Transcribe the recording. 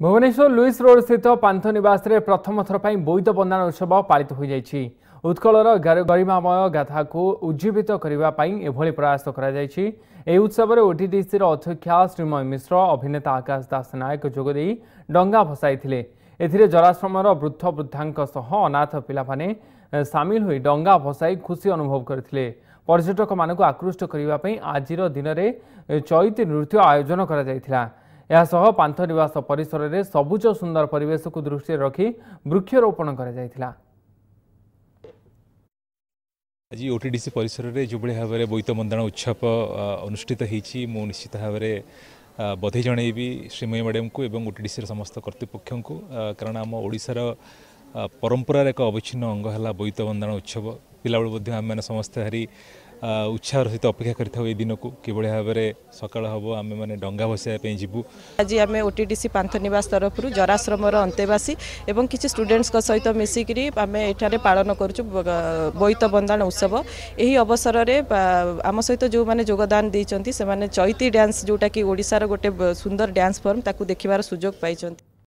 Bhubaneswar Lewis road स्थित पांथ निवास रे प्रथम थर पर बोईत बंदाण उत्सव पालित हो जाइछि। उत्कलर गरिमामय गाथा को उज्जीवित करने एभली प्रयास कर उत्सव में ओटीडीसी अध्यक्षा श्रीमय मिश्र अभिनेता आकाश दास नायक जोगदे डंगा भसाई। एथिरे जराश्रमर वृद्ध वृद्धा सह अनाथ पिलाने सामिल हो डंगा भसाई खुशी अनुभव करते। पर्यटक मानक आकृष्ट करने आज दिन में चैती नृत्य आयोजन कर पांथ निवास परिसर में सबुज सुंदर परिवेश को दृष्टि रखी वृक्षरोपण कर आज ओटीडीसी परिसर में जो भाव में बोईत बंदाण उत्सव अनुष्ठित होती मु निश्चित भाव में बधाई जनइबी श्रीमयी मैडम को एवं ओटीडीसी समस्त कर्तृपक्ष को कारण आम ओडिशार परंपरार एक अविच्छिन्न अंग है बोईत बंदाण उत्सव। पिला आम मैंने समस्ते भारी उत्साह सहित अपेक्षा कर दिन को किभली भाव में सकाल हम आम मैंने डंगा भसाइवाई जीवु। आज आम ओटीडीसी पांथ निवास तरफ जराश्रमर अंतेवासी एवं किसी स्टूडेंट्स सहित मिसिकी आम एठारे पालन करुचु बोईत बंदाण उत्सव। यही अवसर में आम सहित जो मैंने योगदान देते से चैती डांस जोटा कि ओडिशार गोटे सुंदर डांस फॉर्म ताकू देखिबार सुजोग पाई।